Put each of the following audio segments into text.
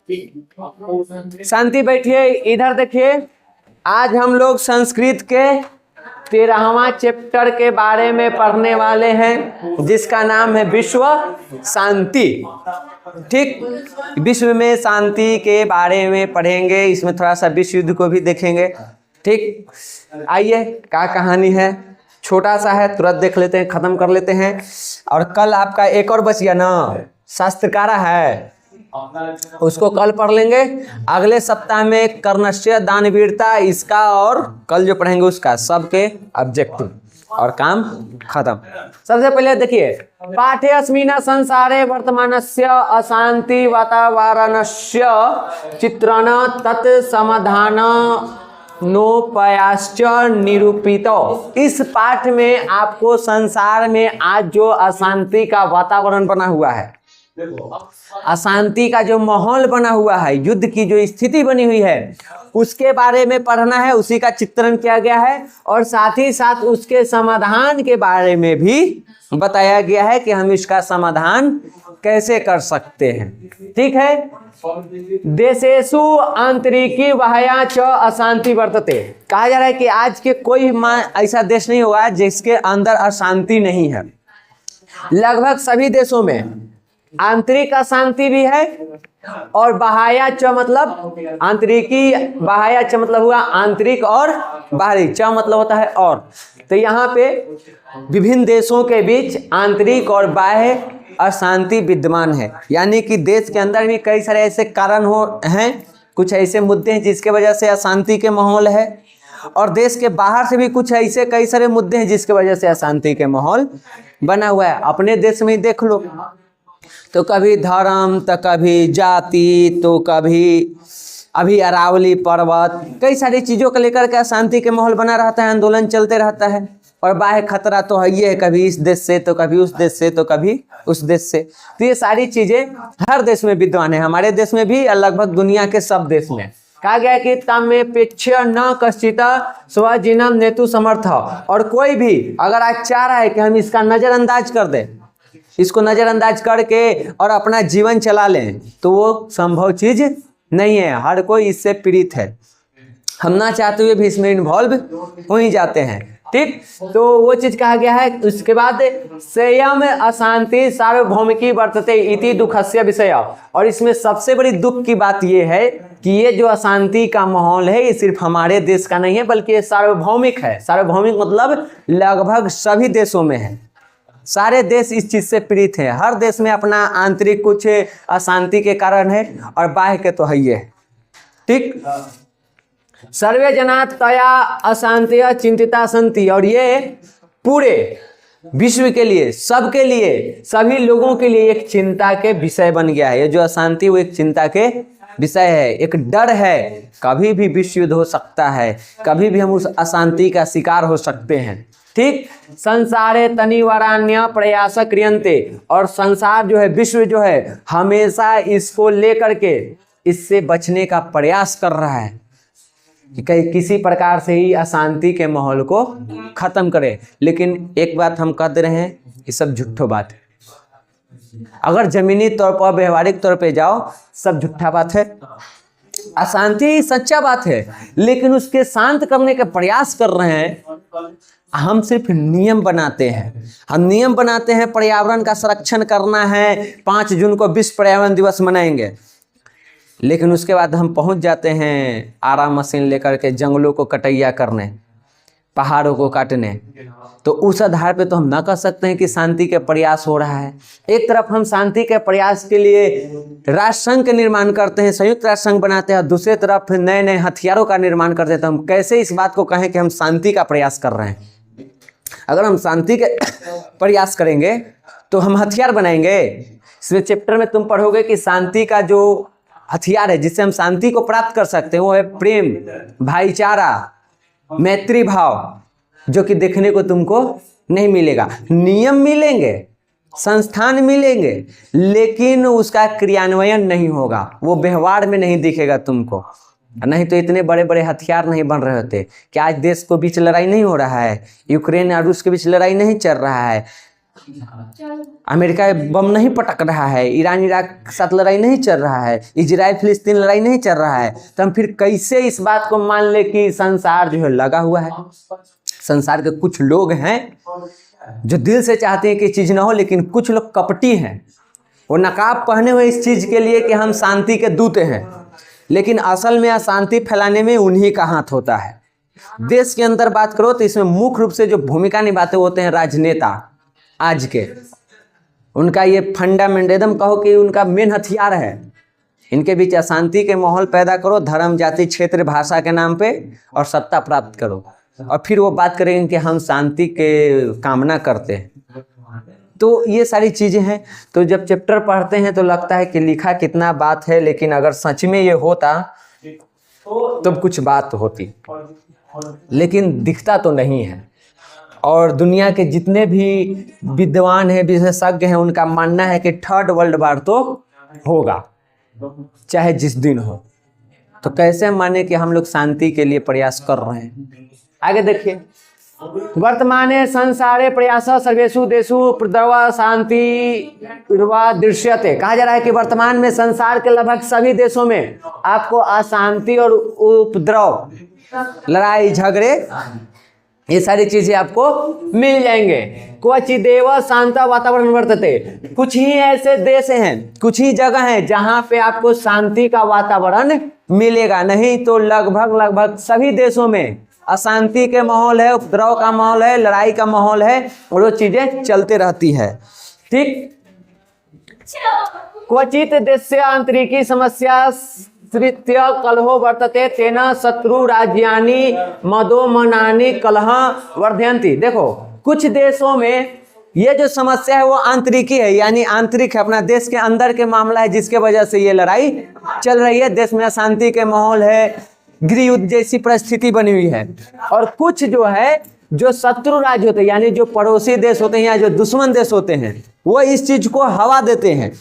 शांति बैठिए। इधर देखिए, आज हम लोग संस्कृत के 13वां चैप्टर के बारे में पढ़ने वाले हैं, जिसका नाम है विश्व शांति। ठीक, विश्व में शांति के बारे में पढ़ेंगे। इसमें थोड़ा सा विश्व युद्ध को भी देखेंगे। ठीक, आइए, क्या कहानी है, छोटा सा है, तुरंत देख लेते हैं, खत्म कर लेते हैं। और कल आपका एक और बच गया ना, शास्त्रकारा है, उसको कल पढ़ लेंगे। अगले सप्ताह में कर्णस्य दानवीरता, इसका और कल जो पढ़ेंगे उसका, सबके ऑब्जेक्टिव और काम खत्म। सबसे पहले देखिए, पाठे अस्मिन् संसारे वर्तमानस्य अशांति वातावरणस्य चित्रण तत् समाधान नोपायाश्च निरूपितो। इस पाठ में आपको संसार में आज जो अशांति का वातावरण बना हुआ है, अशांति का जो माहौल बना हुआ है, युद्ध की जो स्थिति बनी हुई है, उसके बारे में पढ़ना है। उसी का चित्रण किया गया है और साथ ही साथ उसके समाधान के बारे में भी बताया गया है कि हम इसका समाधान कैसे कर सकते हैं। ठीक है। देशेषु आंतरिकी वाह्या च अशांति वर्तते। कहा जा रहा है कि आज के कोई ऐसा देश नहीं हुआ जिसके अंदर अशांति नहीं है। लगभग सभी देशों में आंतरिक अशांति भी है और बाह्या च मतलब आंतरिकी, बाह्या च मतलब हुआ आंतरिक और बाहरी, च मतलब होता है और। तो यहाँ पे विभिन्न देशों के बीच आंतरिक और बाह्य अशांति विद्यमान है। यानी कि देश के अंदर भी कई सारे ऐसे कारण हैं, कुछ ऐसे मुद्दे हैं जिसके वजह से अशांति के माहौल है, और देश के बाहर से भी कुछ ऐसे कई सारे मुद्दे हैं जिसके वजह से अशांति के माहौल बना हुआ है। अपने देश में ही देख लो, तो कभी धर्म, तो कभी जाति, तो कभी अभी अरावली पर्वत, कई सारी चीज़ों को लेकर के अशांति के माहौल बना रहता है, आंदोलन चलते रहता है। और बाह्य खतरा तो है ही है, कभी इस देश से, तो कभी उस देश से, तो कभी उस देश से। तो ये सारी चीज़ें हर देश में विद्यमान है, हमारे देश में भी, लगभग दुनिया के सब देश में। कहा गया कि तमेपेक्ष न कश्चित स्वजिनम नेतु समर्थ। और कोई भी अगर आज चाह रहा है कि हम इसका नज़रअंदाज कर दें, इसको नज़रअंदाज करके और अपना जीवन चला लें, तो वो संभव चीज़ नहीं है। हर कोई इससे पीड़ित है, हम ना चाहते हुए भी इसमें इन्वॉल्व हो ही जाते हैं। ठीक, तो वो चीज़ कहा गया है। उसके बाद संयम अशांति सार्वभौमिकी वर्तते इति दुखस्य विषय। और इसमें सबसे बड़ी दुख की बात ये है कि ये जो अशांति का माहौल है, ये सिर्फ हमारे देश का नहीं है, बल्कि ये सार्वभौमिक है। सार्वभौमिक मतलब लगभग सभी देशों में है। सारे देश इस चीज़ से पीड़ित हैं। हर देश में अपना आंतरिक कुछ अशांति के कारण है और बाह्य के तो है ही है। ठीक, सर्वे जना तया अशांति चिंतिता संति। और ये पूरे विश्व के लिए, सबके लिए, सभी लोगों के लिए एक चिंता के विषय बन गया है। ये जो अशांति वो एक चिंता के विषय है, एक डर है। कभी भी विश्व युद्ध हो सकता है, कभी भी हम उस अशांति का शिकार हो सकते हैं। ठीक, संसारे तनिवारान्य प्रयास क्रियन्ते। और संसार जो है, विश्व जो है, हमेशा इसको लेकर के इससे बचने का प्रयास कर रहा है कि कहीं किसी प्रकार से ही अशांति के माहौल को खत्म करे। लेकिन एक बात हम कह दे रहे हैं, ये सब झूठो बात है। अगर जमीनी तौर पर, व्यवहारिक तौर पे जाओ, सब झूठा बात है। अशांति सच्चा बात है, लेकिन उसके शांत करने के प्रयास कर रहे हैं। हम सिर्फ नियम बनाते हैं, हम नियम बनाते हैं, पर्यावरण का संरक्षण करना है, 5 जून को विश्व पर्यावरण दिवस मनाएंगे। लेकिन उसके बाद हम पहुंच जाते हैं आराम मशीन लेकर के जंगलों को कटैया करने, पहाड़ों को काटने। तो उस आधार पे तो हम ना कह सकते हैं कि शांति के प्रयास हो रहा है। एक तरफ हम शांति के प्रयास के लिए राष्ट्र संघ का निर्माण करते हैं, संयुक्त राष्ट्र संघ बनाते हैं, दूसरी तरफ नए नए हथियारों का निर्माण करते हैं। तो हम कैसे इस बात को कहें कि हम शांति का प्रयास कर रहे हैं? अगर हम शांति के प्रयास करेंगे तो हम हथियार बनाएंगे। इसमें चैप्टर में तुम पढ़ोगे कि शांति का जो हथियार है जिससे हम शांति को प्राप्त कर सकते हैं, वो है प्रेम, भाईचारा, मैत्री भाव, जो कि देखने को तुमको नहीं मिलेगा। नियम मिलेंगे, संस्थान मिलेंगे, लेकिन उसका क्रियान्वयन नहीं होगा, वो व्यवहार में नहीं दिखेगा तुमको। नहीं तो इतने बड़े बड़े हथियार नहीं बन रहे होते। क्या आज देश को बीच लड़ाई नहीं हो रहा है? यूक्रेन और रूस के बीच लड़ाई नहीं चल रहा है? अमेरिका बम नहीं पटक रहा है, ईरान इराक के साथ लड़ाई नहीं चल रहा है, इजराइल फिलिस्तीन लड़ाई नहीं चल रहा है, तो हम फिर कैसे इस बात को मान ले कि संसार जो है लगा हुआ है। संसार के कुछ लोग हैं जो दिल से चाहते हैं कि चीज ना हो, लेकिन कुछ लोग कपटी हैं, वो नकाब पहने हुए इस चीज के लिए कि हम शांति के दूत हैं, लेकिन असल में अशांति फैलाने में उन्हीं का हाथ होता है। देश के अंदर बात करो तो इसमें मुख्य रूप से जो भूमिका निभाते होते हैं राजनेता आज के, उनका ये फंडामेंटलिज्म कहो कि उनका मेन हथियार है। इनके बीच अशांति के माहौल पैदा करो, धर्म जाति क्षेत्र भाषा के नाम पे, और सत्ता प्राप्त करो, और फिर वो बात करेंगे कि हम शांति के कामना करते हैं। तो ये सारी चीजें हैं। तो जब चैप्टर पढ़ते हैं तो लगता है कि लिखा कितना बात है, लेकिन अगर सच में ये होता तो कुछ बात होती, लेकिन दिखता तो नहीं है। और दुनिया के जितने भी विद्वान हैं, विशेषज्ञ हैं, उनका मानना है कि थर्ड वर्ल्ड वार तो होगा, चाहे जिस दिन हो। तो कैसे माने कि हम लोग शांति के लिए प्रयास कर रहे हैं। आगे देखिए, वर्तमाने संसारे प्रयास सर्वेषु देशु प्रद्रव शांति दृश्यते। कहा जा रहा है कि वर्तमान में संसार के लगभग सभी देशों में आपको अशांति और उपद्रव, लड़ाई झगड़े, ये सारी चीजें आपको मिल जाएंगे। क्वचिदेव शांत वातावरण वर्तते। कुछ ही ऐसे देश हैं, कुछ ही जगह हैं जहां पे आपको शांति का वातावरण मिलेगा, नहीं तो लगभग सभी देशों में अशांति के माहौल है, उपद्रव का माहौल है, लड़ाई का माहौल है, और वो चीजें चलते रहती है। ठीक। क्वचित देश आंतरिकी समस्या तृतीय कलहो वर्तते तेन शत्रु राज्यानि मदोमनानि कलह वर्धयन्ति। देखो, कुछ देशों में ये जो समस्या है वो आंतरिकी है, यानी आंतरिक है, अपना देश के अंदर के मामला है, जिसके वजह से ये लड़ाई चल रही है। देश में अशांति के माहौल है, गृह युद्ध जैसी परिस्थिति बनी हुई है। और कुछ जो है, जो शत्रु राज्य होते हैं, यानी जो पड़ोसी देश होते हैं या जो दुश्मन देश होते हैं, वो इस चीज को हवा देते हैं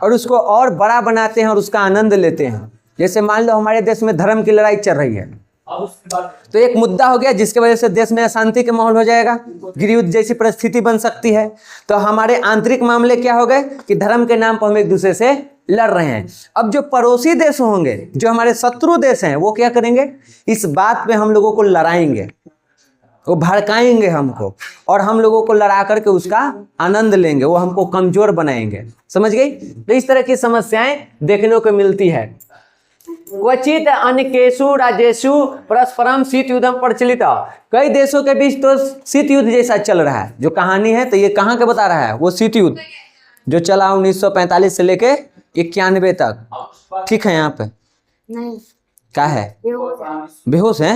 और उसको और बड़ा बनाते हैं और उसका आनंद लेते हैं। जैसे मान लो हमारे देश में धर्म की लड़ाई चल रही है, तो एक मुद्दा हो गया जिसके वजह से देश में अशांति के माहौल हो जाएगा, गृह युद्ध जैसी परिस्थिति बन सकती है। तो हमारे आंतरिक मामले क्या हो गए कि धर्म के नाम पर हम एक दूसरे से लड़ रहे हैं। अब जो पड़ोसी देश होंगे, जो हमारे शत्रु देश हैं, वो क्या करेंगे, इस बात पे हम लोगों को लड़ाएंगे, वो भड़काएंगे हमको, और हम लोगों को लड़ा करके उसका आनंद लेंगे, वो हमको कमजोर बनाएंगे। समझ गई? तो इस तरह की समस्याएं देखने को मिलती है। क्वचित अनेकेषु राज्येषु परस्परम शीत युद्धम प्रचलित। कई देशों के बीच तो शीत युद्ध जैसा चल रहा है। जो कहानी है तो ये कहाँ के बता रहा है, वो शीत युद्ध जो चला 1945 से लेके 91 तक। ठीक है, यहाँ पे नहीं क्या है, बेहोश है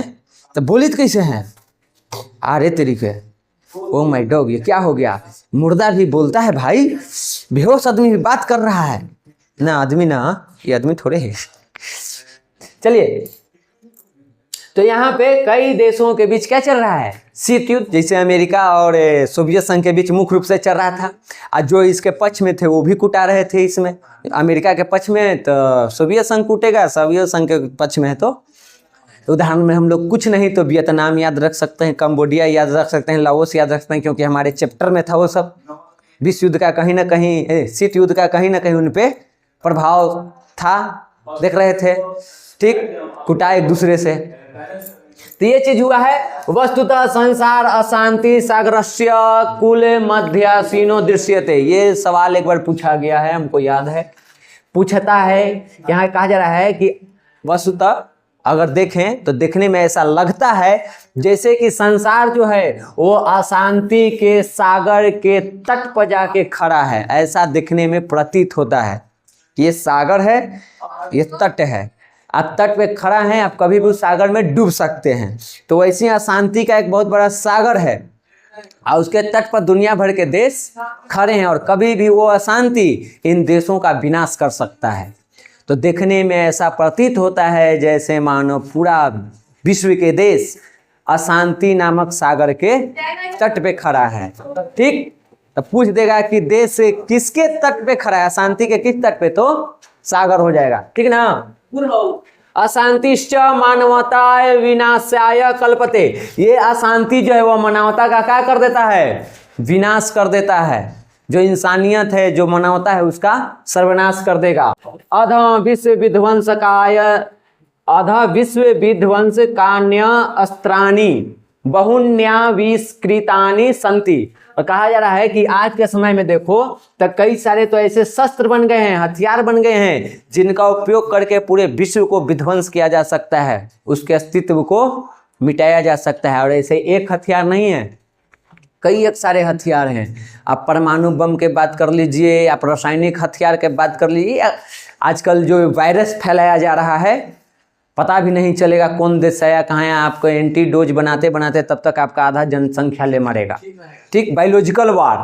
तो बोलित कैसे हैं? अरे तरीके, ओ माय डॉग, ये क्या हो गया? मुर्दा भी बोलता है भाई, बेहोश आदमी भी बात कर रहा है ना। आदमी ना, ये आदमी थोड़े है। चलिए, तो यहाँ पे कई देशों के बीच क्या चल रहा है, शीत युद्ध। जैसे अमेरिका और सोवियत संघ के बीच मुख्य रूप से चल रहा था, और जो इसके पक्ष में थे वो भी कुटा रहे थे। इसमें अमेरिका के पक्ष में तो सोवियत संघ कूटेगा, सोवियत संघ के पक्ष में है तो उदाहरण में हम लोग कुछ नहीं तो वियतनाम याद रख सकते हैं, कंबोडिया याद रख सकते हैं, लाओस याद रख सकते हैं, क्योंकि हमारे चैप्टर में था वो सब। विश्व युद्ध का कहीं ना कहीं, शीत युद्ध का कहीं ना कहीं उन पे प्रभाव था, देख रहे थे। ठीक, कुटा एक दूसरे से। तो ये चीज हुआ है। वस्तुतः संसार अशांति सागरस्य कुल मध्यासीनो दृश्यते। ये सवाल एक बार पूछा गया है, हमको याद है, पूछता है। यहाँ कहा जा रहा है कि वस्तुतः अगर देखें तो देखने में ऐसा लगता है जैसे कि संसार जो है वो अशांति के सागर के तट पर जाके खड़ा है, ऐसा दिखने में प्रतीत होता है। ये सागर है, ये तट है, आप तट पे खड़ा हैं, आप कभी भी उस सागर में डूब सकते हैं। तो वैसे अशांति का एक बहुत बड़ा सागर है और उसके तट पर दुनिया भर के देश खड़े हैं, और कभी भी वो अशांति इन देशों का विनाश कर सकता है। तो देखने में ऐसा प्रतीत होता है जैसे मानो पूरा विश्व के देश अशांति नामक सागर के तट पे खड़ा है। ठीक, तो पूछ देगा कि देश किसके तट पे खड़ा है, अशांति के किस तट पे, तो सागर हो जाएगा। ठीक ना। अशांतिश्च मानवताय विनाशाय कल्पते। ये अशांति जो है वो मानवता का क्या कर देता है, विनाश कर देता है। जो इंसानियत है, जो मानवता है, उसका सर्वनाश कर देगा। अध विश्व विध्वंस कान्य अस्त्राणि बहुन्याविष्कृतानि संति। और कहा जा रहा है कि आज के समय में देखो तो कई सारे तो ऐसे शस्त्र बन गए हैं, हथियार बन गए हैं, जिनका उपयोग करके पूरे विश्व को विध्वंस किया जा सकता है, उसके अस्तित्व को मिटाया जा सकता है। और ऐसे एक हथियार नहीं है, कई एक सारे हथियार हैं। आप परमाणु बम के बात कर लीजिए, आप रासायनिक हथियार के बात कर लीजिए, आजकल जो वायरस फैलाया जा रहा है, पता भी नहीं चलेगा कौन देश है या कहाँ है। आपको एंटीडोज बनाते बनाते तब तक आपका आधा जनसंख्या ले मरेगा। ठीक, बायोलॉजिकल वार।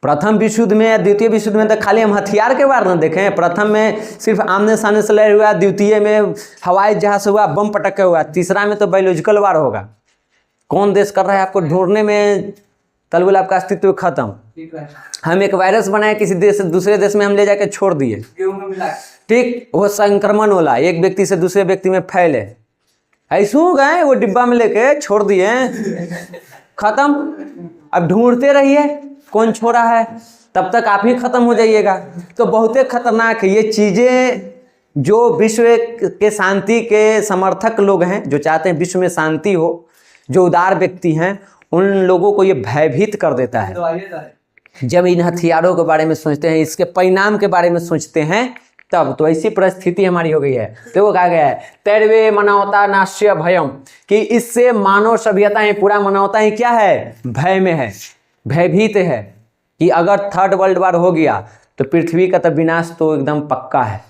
प्रथम विश्व युद्ध में या द्वितीय विश्व युद्ध में तो खाली हम हथियार के वार न देखें। प्रथम में सिर्फ आमने सामने से लड़ हुआ, द्वितीय में हवाई जहाज हुआ, बम पटक हुआ, तीसरा में तो बायोलॉजिकल वार होगा। कौन देश कर रहा है आपको ढूंढने में तलबुल आपका अस्तित्व खत्म। हम एक वायरस बनाए किसी देश से दूसरे देश में हम ले जाके छोड़ दिए, ठीक, वो संक्रमण होला, एक व्यक्ति से दूसरे व्यक्ति में फैले, ऐसे हो गए, वो डिब्बा में लेके छोड़ दिए, खत्म। अब ढूंढते रहिए कौन छोड़ा है, तब तक आप ही खत्म हो जाइएगा। तो बहुत खतरनाक है ये चीजें। जो विश्व के शांति के समर्थक लोग हैं, जो चाहते हैं विश्व में शांति हो, जो उदार व्यक्ति हैं, उन लोगों को ये भयभीत कर देता है। जब इन हथियारों के बारे में सोचते हैं, इसके परिणाम के बारे में सोचते हैं, तब तो ऐसी परिस्थिति हमारी हो गई है। तो वो कहा गया है तैर्वे मानवता नाश्य भयम, कि इससे मानव सभ्यताएं, पूरा मानवताएं क्या है, भय में है, भयभीत है कि अगर थर्ड वर्ल्ड वार हो गया तो पृथ्वी का तो विनाश तो एकदम पक्का है।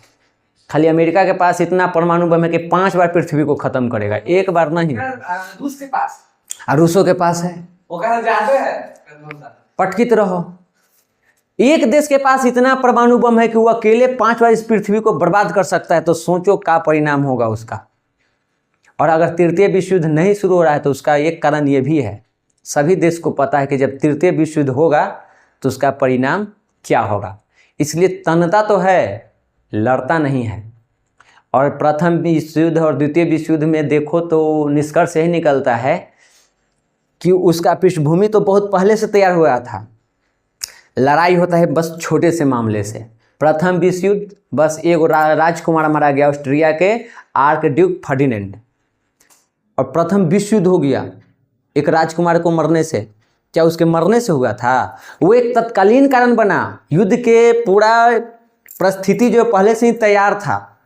खाली अमेरिका के पास इतना परमाणु बम है कि 5 बार पृथ्वी को खत्म करेगा, एक बार नहीं। रूस के पास, रूसों के पास है, पटकित रहो। एक देश के पास इतना परमाणु बम है कि वो अकेले 5 बार इस पृथ्वी को बर्बाद कर सकता है। तो सोचो क्या परिणाम होगा उसका। और अगर तृतीय विश्व युद्ध नहीं शुरू हो रहा है तो उसका एक कारण ये भी है, सभी देश को पता है कि जब तृतीय विश्व युद्ध होगा तो उसका परिणाम क्या होगा। इसलिए तन्यता तो है, लड़ता नहीं है। और प्रथम विश्व युद्ध और द्वितीय विश्व युद्ध में देखो तो निष्कर्ष यही निकलता है कि उसका पृष्ठभूमि तो बहुत पहले से तैयार हुआ था। लड़ाई होता है बस छोटे से मामले से। प्रथम विश्व युद्ध बस एक राजकुमार मारा गया ऑस्ट्रिया के आर्क ड्यूक फर्डिनेंड, और प्रथम विश्व युद्ध हो गया एक राजकुमार को मरने से। क्या उसके मरने से हुआ था? वो एक तत्कालीन कारण बना। युद्ध के पूरा परिस्थिति जो पहले से ही तैयार था,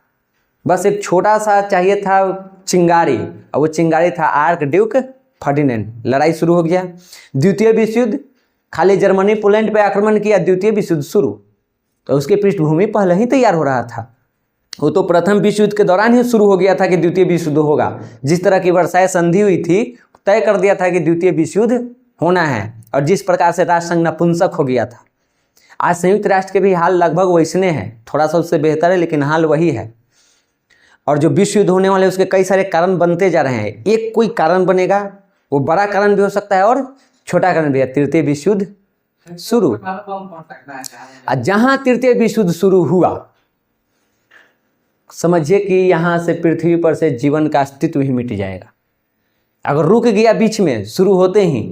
बस एक छोटा सा चाहिए था चिंगारी, और वो चिंगारी था आर्क ड्यूक फर्डिनेंड। लड़ाई शुरू हो गया। द्वितीय विश्व युद्ध, खाली जर्मनी पोलैंड पे आक्रमण किया, द्वितीय विश्व युद्ध शुरू। तो उसकी पृष्ठभूमि पहले ही तैयार हो रहा था। वो तो प्रथम विश्व युद्ध के दौरान ही शुरू हो गया था कि द्वितीय विश्व युद्ध होगा। जिस तरह की वर्साय संधि हुई थी, तय कर दिया था कि द्वितीय विश्व युद्ध होना है। और जिस प्रकार से राष्ट्रसंघ नपुंसक हो गया था, आज संयुक्त राष्ट्र के भी हाल लगभग वैसने हैं, थोड़ा सा उससे बेहतर है लेकिन हाल वही है। और जो विश्व युद्ध होने वाले उसके कई सारे कारण बनते जा रहे हैं। एक कोई कारण बनेगा, वो बड़ा कारण भी हो सकता है और छोटा कारण भी है। तृतीय विश्व युद्ध शुरू, जहां तृतीय विश्व युद्ध शुरू हुआ, समझिए कि यहां से पृथ्वी पर से जीवन का अस्तित्व ही मिट जाएगा। अगर रुक गया बीच में शुरू होते ही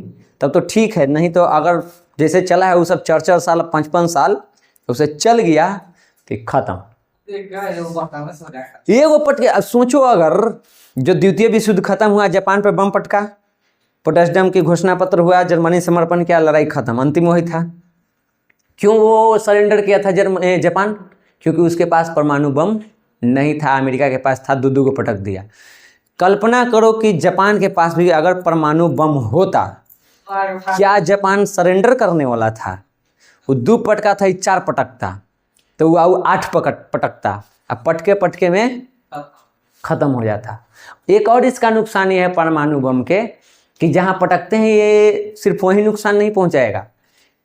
तब तो ठीक है, नहीं तो अगर जैसे चला है वो सब 4-4 साल 5-5 साल उसे चल गया तो खत्म। ये वो पटके सोचो, अगर जो द्वितीय विश्व युद्ध खत्म हुआ, जापान पे बम पटका, पोटसडम की घोषणा पत्र हुआ, जर्मनी समर्पण किया, लड़ाई खत्म, अंतिम वही था। क्यों वो सरेंडर किया था जापान? क्योंकि उसके पास परमाणु बम नहीं था, अमेरिका के पास था, 2 को पटक दिया। कल्पना करो कि जापान के पास भी अगर परमाणु बम होता, क्या जापान सरेंडर करने वाला था? वो 2 पटका था, 4 पटकता, तो वो 8 पटकता, अब पटके पटके में खत्म हो जाता। एक और इसका नुकसान ये है परमाणु बम के, कि जहाँ पटकते हैं ये सिर्फ वही नुकसान नहीं पहुँचाएगा,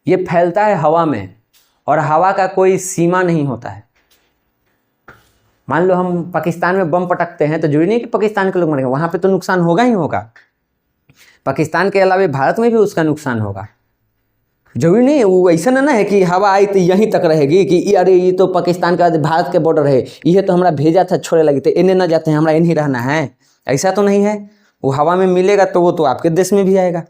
ये फैलता है हवा में, और हवा का कोई सीमा नहीं होता है। मान लो हम पाकिस्तान में बम पटकते हैं तो जरूरी नहीं कि पाकिस्तान के लोग मरेंगे, वहाँ पे तो नुकसान होगा ही होगा। पाकिस्तान के अलावा भारत में भी उसका नुकसान होगा। जरूरी नहीं, वो ऐसा ना है कि हवा आई तो यहीं तक रहेगी कि अरे ये तो पाकिस्तान का भारत के बॉर्डर है, ये तो हमारा भेजा था छोड़े लगे थे, इन्हें ना जाते हैं, हमारा इन्हीं रहना है, ऐसा तो नहीं है। वो हवा में मिलेगा तो वो तो आपके देश में भी आएगा।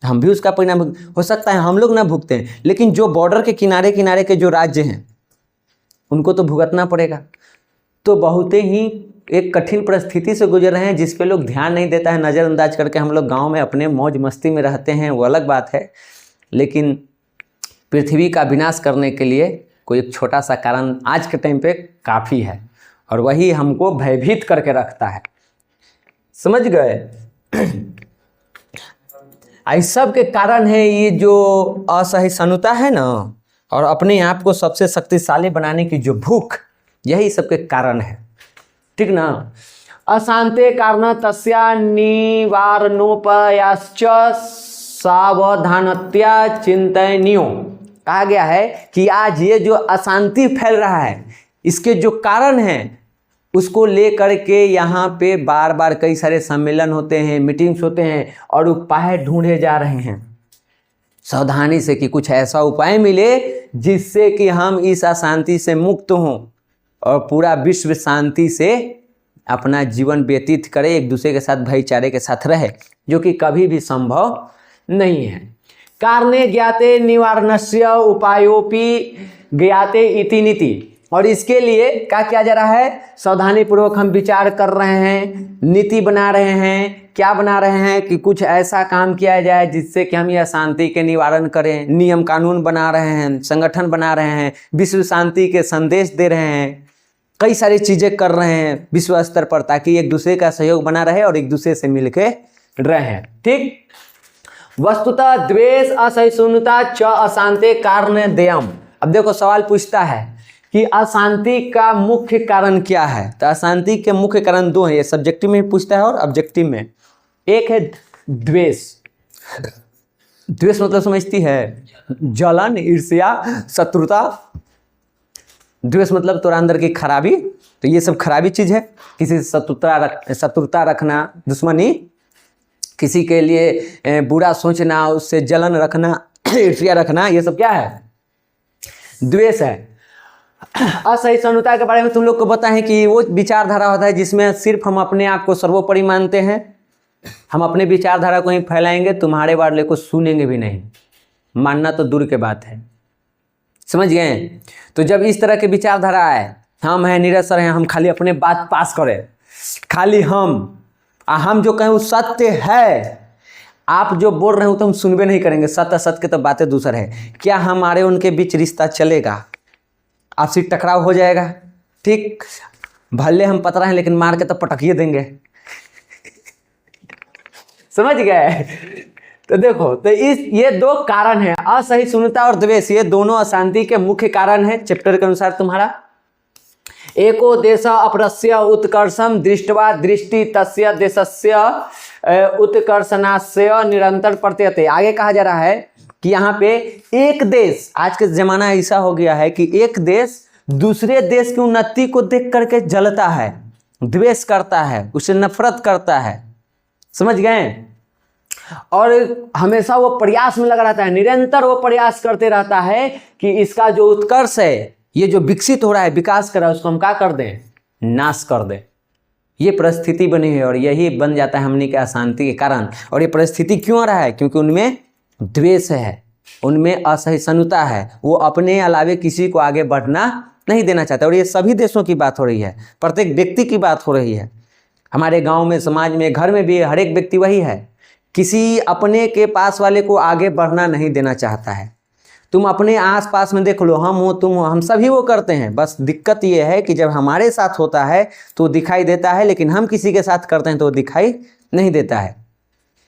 हम भी उसका परिणाम हो सकता है हम लोग ना भुगते हैं, लेकिन जो बॉर्डर के किनारे किनारे के जो राज्य हैं उनको तो भुगतना पड़ेगा। तो बहुत ही एक कठिन परिस्थिति से गुजर रहे हैं जिस पे लोग ध्यान नहीं देता है, नज़रअंदाज करके हम लोग गांव में अपने मौज मस्ती में रहते हैं, वो अलग बात है। लेकिन पृथ्वी का विनाश करने के लिए कोई एक छोटा सा कारण आज के टाइम पे काफ़ी है, और वही हमको भयभीत करके रखता है। समझ गए? इस सब के कारण है ये जो असहिष्णुता है ना, और अपने आप को सबसे शक्तिशाली बनाने की जो भूख, यही सबके कारण है। ठीक ना? अशांते कारण तस्या निवारणोपायाश्च सावधानतया चिंतनीयो। कहा गया है कि आज ये जो अशांति फैल रहा है इसके जो कारण हैं उसको लेकर के यहाँ पे बार बार कई सारे सम्मेलन होते हैं, मीटिंग्स होते हैं, और उपाय ढूंढे जा रहे हैं सावधानी से कि कुछ ऐसा उपाय मिले जिससे कि हम इस अशांति से मुक्त हों और पूरा विश्व शांति से अपना जीवन व्यतीत करे, एक दूसरे के साथ भाईचारे के साथ रहे, जो कि कभी भी संभव नहीं है। कारणे ज्ञाते निवारणस्य उपायोपि ज्ञाते इति नीति। और इसके लिए क्या किया जा रहा है? सावधानी पूर्वक हम विचार कर रहे हैं, नीति बना रहे हैं। क्या बना रहे हैं कि कुछ ऐसा काम किया जाए जिससे कि हम यह शांति के निवारण करें। नियम कानून बना रहे हैं, संगठन बना रहे हैं, विश्व शांति के संदेश दे रहे हैं, कई सारी चीज़ें कर रहे हैं विश्व स्तर पर, ताकि एक दूसरे का सहयोग बना रहे और एक दूसरे से मिलके रहें। ठीक? वस्तुतः द्वेष असहिष्णुता च अशांति कारण देयम। अब देखो सवाल पूछता है कि अशांति का मुख्य कारण क्या है? तो अशांति के मुख्य कारण दो हैं, ये सब्जेक्टिव में पूछता है और ऑब्जेक्टिव में। एक है द्वेष। द्वेष मतलब समझती है? जलन, ईर्ष्या, शत्रुता। द्वेष मतलब तोरा अंदर की खराबी। तो ये सब खराबी चीज है। किसी से शत्रुता रखना, दुश्मनी, किसी के लिए बुरा सोचना, उससे जलन रखना, ईर्ष्या रखना, ये सब क्या है? द्वेष है। असहिष्णुता के बारे में तुम लोग को पता है कि वो विचारधारा होता है जिसमें सिर्फ हम अपने आप को सर्वोपरि मानते हैं। हम अपने विचारधारा को ही फैलाएंगे, तुम्हारे वाले को सुनेंगे भी नहीं, मानना तो दूर के बात है। समझ गए? तो जब इस तरह की विचारधारा आए, हम हैं निरसर हैं, हम खाली अपने बात पास करें, खाली हम जो कहें वो सत्य है, आप जो बोल रहे हो तो हम सुनबे नहीं करेंगे, सत्य असत्य की तो बातें दूसर है। क्या हमारे उनके बीच रिश्ता चलेगा? आपसी टकराव हो जाएगा। ठीक? भले हम पतरा हैं लेकिन मार के तो पटकिए देंगे। समझ गए? तो देखो, तो ये दो कारण है, असहिष्णुता और द्वेष, ये दोनों अशांति के मुख्य कारण है चैप्टर के अनुसार तुम्हारा। एको देश अपरस्य उत्कर्षम दृष्टवा दृष्टि तस्य देशस्य उत्कर्षणास्य निरंतर प्रत्यते। आगे कहा जा रहा है कि यहाँ पे एक देश, आज के जमाना ऐसा हो गया है कि एक देश दूसरे देश की उन्नति को देख करके जलता है, द्वेष करता है, उससे नफरत करता है। समझ गए? और हमेशा वो प्रयास में लगा रहता है, निरंतर वो प्रयास करते रहता है कि इसका जो उत्कर्ष है, ये जो विकसित हो रहा है, विकास कर रहा है, उसको हम क्या कर दें? नाश कर दें। ये परिस्थिति बनी है और यही बन जाता है हमने के अशांति के कारण। और ये परिस्थिति क्यों आ रहा है? क्योंकि उनमें द्वेष है, उनमें असहिष्णुता है, वो अपने अलावे किसी को आगे बढ़ना नहीं देना चाहते। और ये सभी देशों की बात हो रही है, प्रत्येक व्यक्ति की बात हो रही है। हमारे गांव में, समाज में, घर में भी हर एक व्यक्ति वही है, किसी अपने के पास वाले को आगे बढ़ना नहीं देना चाहता है। तुम अपने आसपास में देख लो, हम हो, तुम हो, हम सभी वो करते हैं। बस दिक्कत ये है कि जब हमारे साथ होता है तो दिखाई देता है, लेकिन हम किसी के साथ करते हैं तो दिखाई नहीं देता है।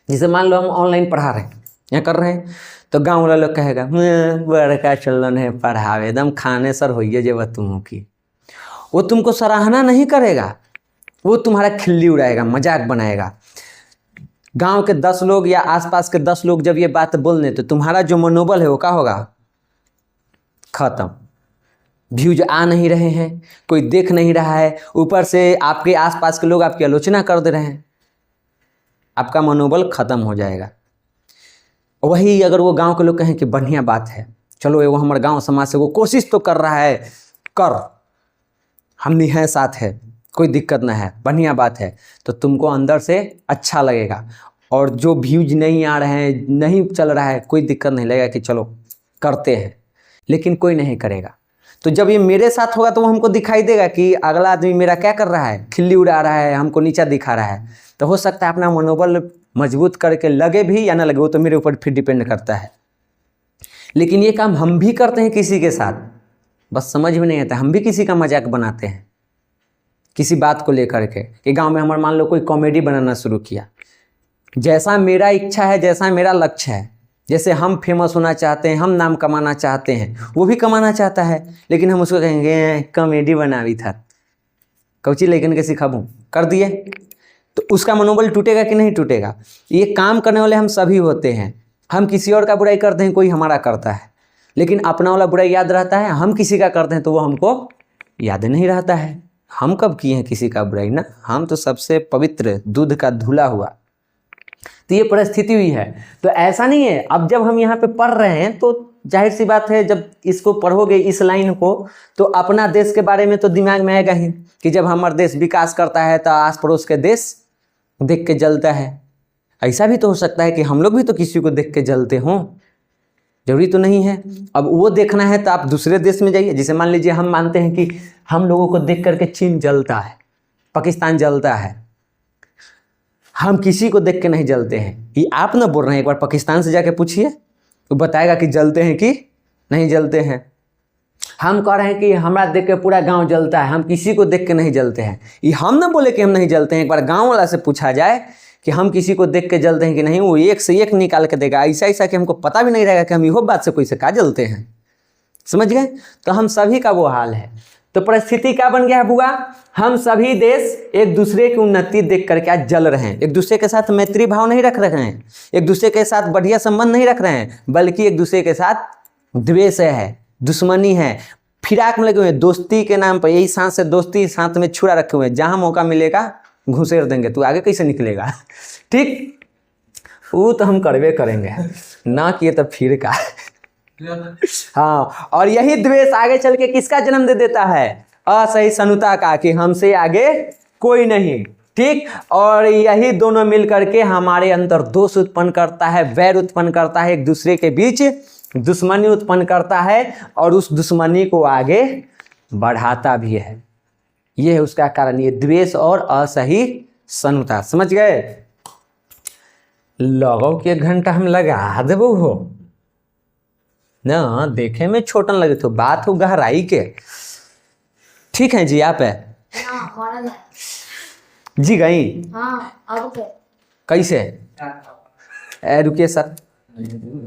जैसे मान लो हम ऑनलाइन पढ़ा रहे हैं या कर रहे हैं, तो गाँव वाला लोग कहेगा बड़का चलन है पढ़ावे, एकदम खाने सर होइए जे तुम की। वो तुमको सराहना नहीं करेगा, वो तुम्हारा खिल्ली उड़ाएगा, मजाक बनाएगा। गांव के 10 लोग या आसपास के 10 लोग जब ये बात बोलने, तो तुम्हारा जो मनोबल है वो क्या होगा? खत्म। व्यूज आ नहीं रहे हैं, कोई देख नहीं रहा है, ऊपर से आपके आसपास के लोग आपकी आलोचना कर दे रहे हैं, आपका मनोबल खत्म हो जाएगा। वही अगर वो गांव के लोग कहें कि बढ़िया बात है, चलो वो हमारे गांव समाज से वो कोशिश तो कर रहा है, कर, हम नहीं हैं, साथ है, कोई दिक्कत ना है, बढ़िया बात है, तो तुमको अंदर से अच्छा लगेगा। और जो व्यूज नहीं आ रहे हैं, नहीं चल रहा है, कोई दिक्कत नहीं, लगेगा कि चलो करते हैं, लेकिन कोई नहीं करेगा। तो जब ये मेरे साथ होगा तो वो हमको दिखाई देगा कि अगला आदमी मेरा क्या कर रहा है, खिल्ली उड़ा रहा है, हमको नीचा दिखा रहा है। तो हो सकता है अपना मनोबल मजबूत करके लगे भी या ना लगे, वो तो मेरे ऊपर फिर डिपेंड करता है। लेकिन ये काम हम भी करते हैं किसी के साथ, बस समझ में नहीं आता। हम भी किसी का मजाक बनाते हैं किसी बात को लेकर के, कि गांव में हमारा मान लो कोई कॉमेडी बनाना शुरू किया, जैसा मेरा इच्छा है, जैसा मेरा लक्ष्य है, जैसे हम फेमस होना चाहते हैं, हम नाम कमाना चाहते हैं, वो भी कमाना चाहता है, लेकिन हम उसको कहेंगे कॉमेडी बनावी था, कौची लेकिन के सिखाबू कर दिए, तो उसका मनोबल टूटेगा कि नहीं टूटेगा। ये काम करने वाले हम सभी होते हैं। हम किसी और का बुराई करते हैं, कोई हमारा करता है, लेकिन अपना वाला बुराई याद रहता है। हम किसी का करते हैं तो वो हमको याद नहीं रहता है। हम कब किए हैं किसी का बुराई ना, हम तो सबसे पवित्र दूध का धुला हुआ। तो ये परिस्थिति हुई है। तो ऐसा नहीं है, अब जब हम यहाँ पे पढ़ रहे हैं तो जाहिर सी बात है, जब इसको पढ़ोगे इस लाइन को, तो अपना देश के बारे में तो दिमाग में आएगा ही कि जब हमारा देश विकास करता है तो आस पड़ोस के देश देख के जलता है। ऐसा भी तो हो सकता है कि हम लोग भी तो किसी को देख के जलते हों, जरूरी तो नहीं है। अब वो देखना है तो आप दूसरे देश में जाइए। जैसे मान लीजिए हम मानते हैं कि हम लोगों को देख करके चीन जलता है, पाकिस्तान जलता है, हम किसी को देख के नहीं जलते हैं। ये आप ना बोल रहे हैं, एक बार पाकिस्तान से जाके पूछिए, वो बताएगा कि जलते हैं कि नहीं जलते हैं। हम कह रहे हैं कि हमारा देख के पूरा गांव जलता है, हम किसी को देख के नहीं जलते हैं। ये हम ना बोले कि हम नहीं जलते हैं, एक बार गांव वाला से पूछा जाए कि हम किसी को देख के जलते हैं कि नहीं, वो एक से एक निकाल के देगा, ऐसा ऐसा कि हमको पता भी नहीं रहेगा कि हम इहो बात से कोई से का जलते हैं। समझ गए? तो हम सभी का वो हाल है। तो परिस्थिति क्या बन गया है बुआ, हम सभी देश एक दूसरे की उन्नति देख करके आज जल रहे हैं। एक दूसरे के साथ मैत्री भाव नहीं रख रहे हैं, एक दूसरे के साथ बढ़िया संबंध नहीं रख रहे हैं, बल्कि एक दूसरे के साथ द्वेष है, दुश्मनी है, फिराक में लगे हुए हैं। दोस्ती के नाम पर यही सांस से दोस्ती, साथ में छुरा रखे हुए हैं, जहाँ मौका मिलेगा घुसेड़ देंगे, तू आगे कैसे निकलेगा। ठीक, वो तो हम करवे करेंगे, ना किए तो फिर का। हाँ, और यही द्वेष आगे चल के किसका जन्म दे देता है, असहिष्णुता का, कि हमसे आगे कोई नहीं। ठीक, और यही दोनों मिल करके हमारे अंदर दोष उत्पन्न करता है, वैर उत्पन्न करता है, एक दूसरे के बीच दुश्मनी उत्पन्न करता है, और उस दुश्मनी को आगे बढ़ाता भी है। ये है उसका कारण, ये द्वेष और असहिष्णुता। समझ गए? लगो के घंटा हम लगा देबो हो ना, देखे में छोटन लगे तो बात हो गहराई के। ठीक है जी, आप है जी गई। हाँ, अब कैसे? रुकिए सर,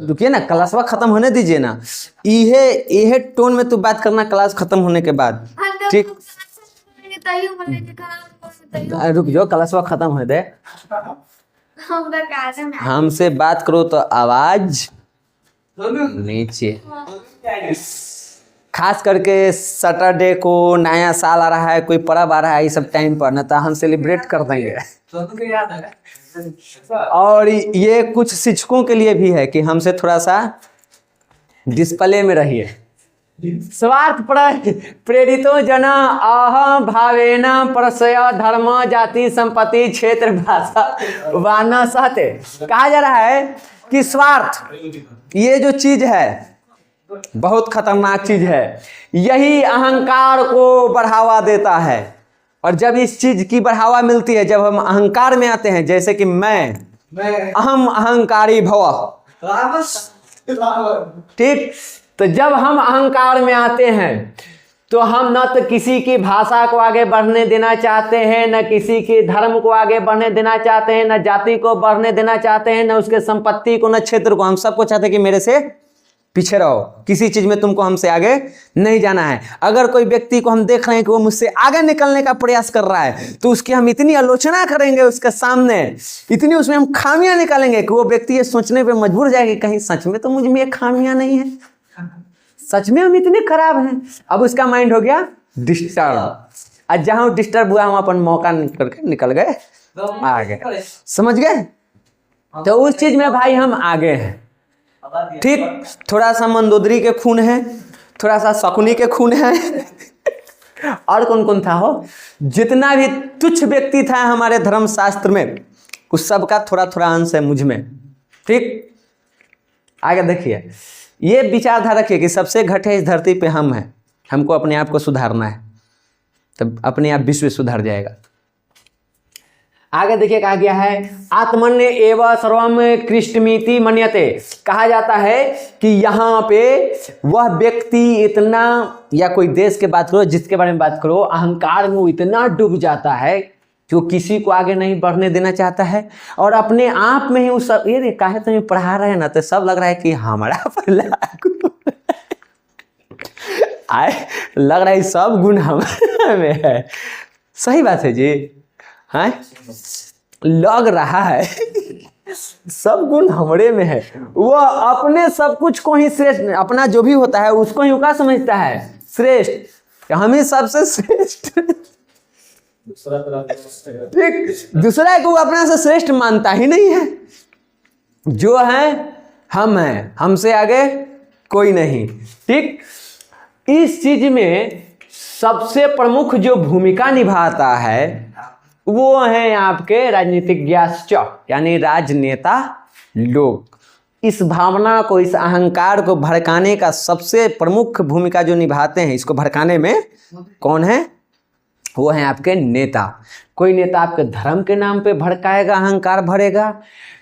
रुकिए ना, क्लासवा खत्म होने दीजिए ना। इहे टोन में तू बात करना क्लास खत्म होने के बाद। ठीक, रुक जाओ, क्लासवा खत्म हो दे। हमसे बात करो तो आवाज नीचे। खास करके सैटरडे को नया साल आ रहा है, कोई पर्व आ रहा है, ये सब टाइम पर ना तो हम सेलिब्रेट कर देंगे। और ये कुछ शिक्षकों के लिए भी है कि हमसे थोड़ा सा डिस्प्ले में रहिए। स्वार्थ प्रेरितो जना अहम भावेन परसय धर्म जाति संपत्ति क्षेत्र भाषा वाना सहते। कहा जा रहा है कि स्वार्थ, ये जो चीज है बहुत खतरनाक चीज है, यही अहंकार को बढ़ावा देता है। और जब इस चीज की बढ़ावा मिलती है, जब हम अहंकार में आते हैं, जैसे कि मैं अहम अहंकारी भव, ठीक, तो जब हम अहंकार में आते हैं तो हम न तो किसी की भाषा को आगे बढ़ने देना चाहते हैं, न किसी के धर्म को आगे बढ़ने देना चाहते हैं, न जाति को बढ़ने देना चाहते हैं, न उसके संपत्ति को, न क्षेत्र को। हम सबको चाहते हैं कि मेरे से पीछे रहो, किसी चीज में तुमको हमसे आगे नहीं जाना है। अगर कोई व्यक्ति को हम देख रहे हैं कि वो मुझसे आगे निकलने का प्रयास कर रहा है, तो उसकी हम इतनी आलोचना करेंगे उसके सामने, इतनी उसमें हम खामियां निकालेंगे कि वो व्यक्ति ये सोचने पे मजबूर हो जाएगा, कहीं सच में तो मुझ में ये खामियां नहीं है, सच में हम इतने खराब हैं। अब उसका माइंड हो गया डिस्टर्ब, और जहां डिस्टर्ब हुआ हम अपन मौका निकल गए आगे। समझ गए? तो उस चीज में भाई हम आगे हैं। ठीक, थोड़ा सा मंदोदरी के खून है, थोड़ा सा शकुनी के खून है, और कौन कौन था हो, जितना भी तुच्छ व्यक्ति था हमारे धर्मशास्त्र में, उस सब का थोड़ा थोड़ा अंश है मुझ में। ठीक, आगे देखिए, ये विचारधारा रखिए कि सबसे घटे इस धरती पे हम हैं, हमको अपने आप को सुधारना है, तब अपने आप विश्व सुधर जाएगा। आगे देखिए कहा गया है, आत्मन्य एवं सर्वम कृष्टमिति मन्यते। कहा जाता है कि यहाँ पे वह व्यक्ति इतना, या कोई देश के बात करो, जिसके बारे में बात करो, अहंकार में वो इतना डूब जाता है कि वो किसी को आगे नहीं बढ़ने देना चाहता है, और अपने आप में ही उस ये काहे तो मैं पढ़ा रहे हैं ना, तो सब लग रहा है कि हमारा आए, लग रहा है सब गुण हमें है। सही बात है जी, हाँ, लग रहा है सब गुण हमरे में है। वो अपने सब कुछ को ही श्रेष्ठ, अपना जो भी होता है उसको ही क्या समझता है, श्रेष्ठ, हम ही सबसे श्रेष्ठ। ठीक, दूसरा को अपना से श्रेष्ठ मानता ही नहीं है। जो है हम हैं, हमसे आगे कोई नहीं। ठीक, इस चीज में सबसे प्रमुख जो भूमिका निभाता है वो है आपके राजनीतिक ज्ञास्य, यानी राजनेता लोग। इस भावना को, इस अहंकार को भड़काने का सबसे प्रमुख भूमिका जो निभाते हैं, इसको भड़काने में कौन है, वो है आपके नेता। कोई नेता आपके धर्म के नाम पे भड़काएगा, अहंकार भरेगा,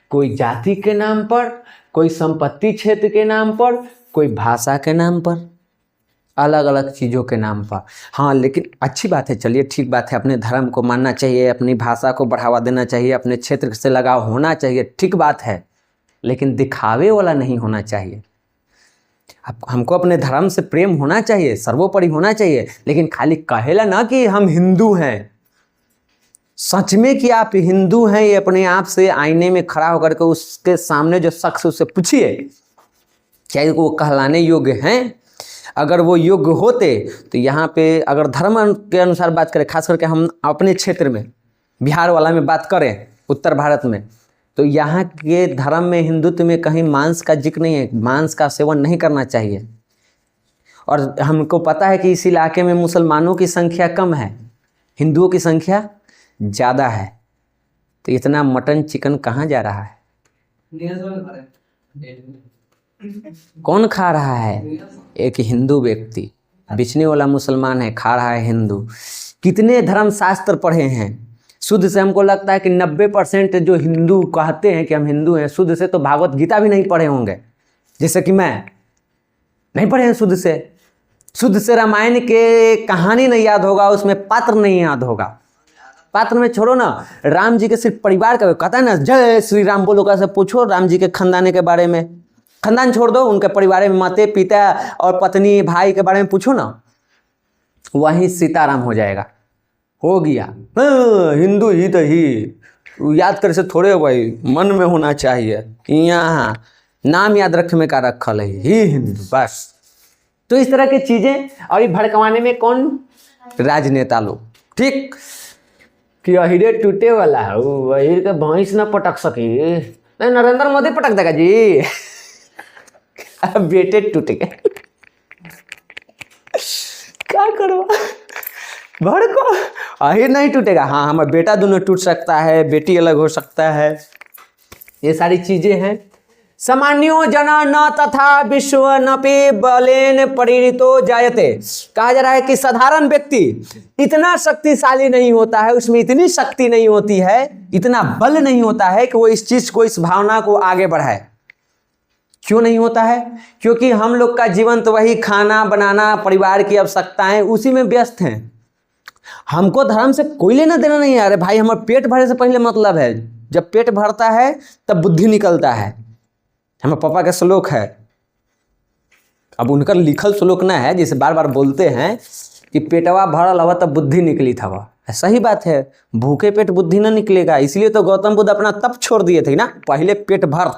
कोई जाति के नाम पर, कोई संपत्ति क्षेत्र के नाम पर, कोई भाषा के नाम पर, अलग अलग चीज़ों के नाम पर। हाँ, लेकिन अच्छी बात है, चलिए ठीक बात है, अपने धर्म को मानना चाहिए, अपनी भाषा को बढ़ावा देना चाहिए, अपने क्षेत्र से लगाव होना चाहिए, ठीक बात है, लेकिन दिखावे वाला नहीं होना चाहिए। अब हमको अपने धर्म से प्रेम होना चाहिए, सर्वोपरि होना चाहिए, लेकिन खाली कहेला ना कि हम हिंदू हैं। सच में कि आप हिंदू हैं, ये अपने आप से आईने में खड़ा होकर के उसके सामने जो शख्स, उससे पूछिए क्या वो कहलाने योग्य हैं। अगर वो योग्य होते तो यहाँ पे, अगर धर्म के अनुसार बात करें, खास करके हम अपने क्षेत्र में बिहार वाला में बात करें, उत्तर भारत में, तो यहाँ के धर्म में, हिंदुत्व में कहीं मांस का जिक्र नहीं है, मांस का सेवन नहीं करना चाहिए। और हमको पता है कि इस इलाके में मुसलमानों की संख्या कम है, हिंदुओं की संख्या ज़्यादा है, तो इतना मटन चिकन कहाँ जा रहा है, कौन खा रहा है? एक हिंदू व्यक्ति, बेचने वाला मुसलमान है, खा रहा है हिंदू। कितने धर्मशास्त्र पढ़े हैं शुद्ध से? हमको लगता है कि 90% जो हिंदू कहते हैं कि हम हिंदू हैं, शुद्ध से तो भागवत गीता भी नहीं पढ़े होंगे, जैसे कि मैं नहीं पढ़े हैं शुद्ध से। शुद्ध से रामायण के कहानी नहीं याद होगा, उसमें पात्र नहीं याद होगा। पात्र में छोड़ो ना, राम जी के सिर्फ परिवार का कहता है ना, जय श्री राम बोलो, कैसे पूछो राम जी के खानदान के बारे में, खानदान छोड़ दो, उनके परिवार में माते पिता और पत्नी भाई के बारे में पूछो ना, वहीं सीताराम हो जाएगा, हो गया। हिंदू ही तो ही याद करे से थोड़े भाई, मन में होना चाहिए कि यहाँ नाम याद रखे में का रखल है ही हिंदू, बस। तो इस तरह की चीजें, और ये भड़कवाने में कौन? राजनेता लोग। ठीक, कि अहिरे टूटे वाला है, अहिर के भैंस ना पटक सके, नहीं नरेंद्र मोदी पटक देगा जी। अब बेटे टूट गए, क्या करो, भड़को, अहिर नहीं टूटेगा। हाँ, हमारा बेटा दोनों टूट सकता है, बेटी अलग हो सकता है, ये सारी चीजें हैं। सामान्यो जना न तथा विश्व न पे बलेन परिणितो जायते। कहा जा रहा है कि साधारण व्यक्ति इतना शक्तिशाली नहीं होता है, उसमें इतनी शक्ति नहीं होती है, इतना बल नहीं होता है कि वो इस चीज को, इस भावना को आगे बढ़ाए। क्यों नहीं होता है? क्योंकि हम लोग का जीवन तो वही खाना बनाना, परिवार की आवश्यकताएं, उसी में व्यस्त हैं। हमको धर्म से कोई लेना देना नहीं है। अरे भाई, हमारे पेट भरे से पहले मतलब है, जब पेट भरता है तब बुद्धि निकलता है। हमारे पापा का श्लोक है, अब उनका लिखल श्लोक ना है, जिसे बार बार बोलते हैं कि पेटवा भरल हवा तब बुद्धि निकली था। सही बात है, भूखे पेट बुद्धि ना निकलेगा। इसलिए तो गौतम बुद्ध अपना तप छोड़ दिए थे ना, पहले पेट भर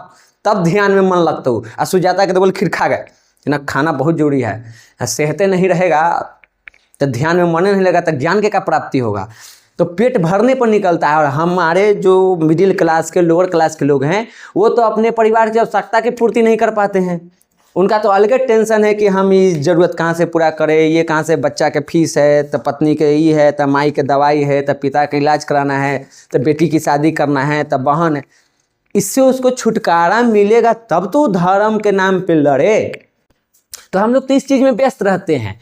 तब ध्यान में मन लगता हो। और सुजाता के तो बोले खीर खा गए ना, खाना बहुत जरूरी है, सेहते नहीं रहेगा तो ध्यान में मन नहीं लगा तो ज्ञान के क्या प्राप्ति होगा। तो पेट भरने पर निकलता है। और हमारे जो मिडिल क्लास के, लोअर क्लास के लोग हैं, वो तो अपने परिवार की आवश्यकता की पूर्ति नहीं कर पाते हैं। उनका तो अलग टेंशन है कि हम ये जरूरत कहाँ से पूरा करें, ये कहाँ से बच्चा के फीस है, तो पत्नी के ये है, तो माई के दवाई है, तो पिता का इलाज कराना है, तो बेटी की शादी करना है, तो बहन है। इससे उसको छुटकारा मिलेगा तब तो धर्म के नाम पे लड़े। तो हम लोग तो इस चीज़ में व्यस्त रहते हैं।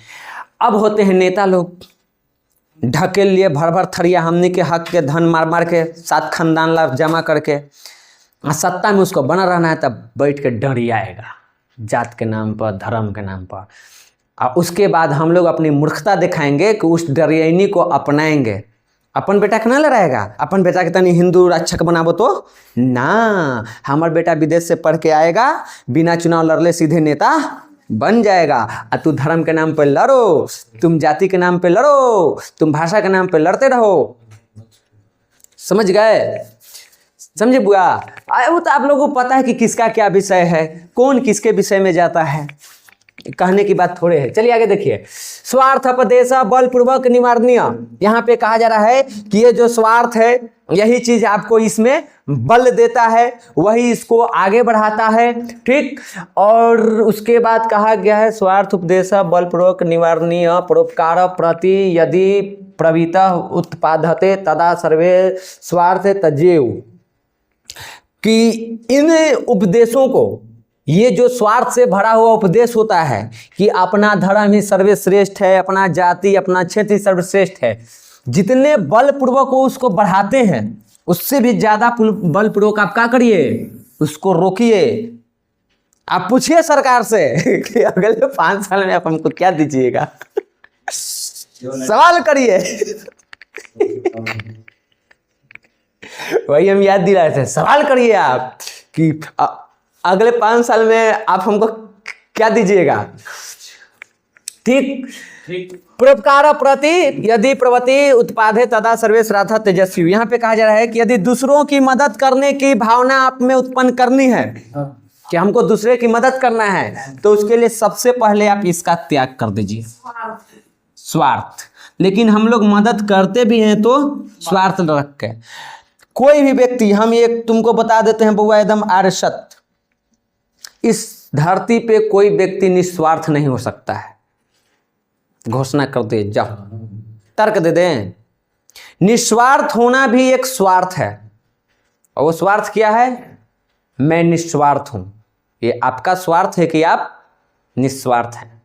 अब होते हैं नेता लोग ढके लिए भर भर थरिया हमने के हक के धन मार मार के 7 खानदान लाभ जमा करके सत्ता में उसको बना रहना है, तब बैठ के डरी आएगा जात के नाम पर, धर्म के नाम पर। और उसके बाद हम लोग अपनी मूर्खता दिखाएंगे कि उस डरियनी को अपनाएंगे। अपन बेटा के ना लड़ाएगा, अपन बेटा के तनी हिंदू रक्षक बनाबो तो ना, हमार बेटा विदेश से पढ़ के आएगा, बिना चुनाव लड़ले सीधे नेता बन जाएगा। और तू धर्म के नाम पे लड़ो, तुम जाति के नाम पे लड़ो, तुम भाषा के नाम पे लड़ते रहो। समझ गए? समझे बुआ? वो तो आप लोगों को पता है कि किसका क्या विषय है, कौन किसके विषय में जाता है, कहने की बात थोड़े है। चलिए आगे देखिए। स्वार्थोपदेश बलपूर्वक निवारणीय। यहाँ पे कहा जा रहा है कि ये जो स्वार्थ है यही चीज आपको इसमें बल देता है, वही इसको आगे बढ़ाता है। ठीक, और उसके बाद कहा गया है स्वार्थ उपदेश बलपूर्वक निवारणीय परोपकार प्रति यदि प्रवृत्ति उत्पादते तदा सर्वे स्वार्थ त्यजेव। कि इन उपदेशों को, ये जो स्वार्थ से भरा हुआ उपदेश होता है कि अपना धर्म ही सर्वश्रेष्ठ है, अपना जाति अपना क्षेत्र ही सर्वश्रेष्ठ है, जितने बलपूर्वक वो उसको बढ़ाते हैं उससे भी ज्यादा बलपूर्वक आप क्या करिए, उसको रोकिए। आप पूछिए सरकार से कि अगले 5 साल में आप हमको क्या दीजिएगा, सवाल करिए। वही हम याद दिलाए थे, सवाल करिए आप कि अगले 5 साल में आप हमको क्या दीजिएगा। ठीक, परोपकार प्रति यदि प्रवृत्ति उत्पादे तदा सर्वे श्राद्ध तेजस्वी। यहाँ पे कहा जा रहा है कि यदि दूसरों की मदद करने की भावना आप में उत्पन्न करनी है कि हमको दूसरे की मदद करना है, तो उसके लिए सबसे पहले आप इसका त्याग कर दीजिए, स्वार्थ। लेकिन हम लोग मदद करते भी हैं तो स्वार्थ रख के। कोई भी व्यक्ति, हम ये तुमको बता देते हैं बउआ एकदम आर्यसत, इस धरती पे कोई व्यक्ति निस्वार्थ नहीं हो सकता है। घोषणा कर दे, जाओ तर्क दे दें। निस्वार्थ होना भी एक स्वार्थ है, और वो स्वार्थ क्या है? मैं निस्वार्थ हूं। ये आपका स्वार्थ है कि आप निस्वार्थ हैं।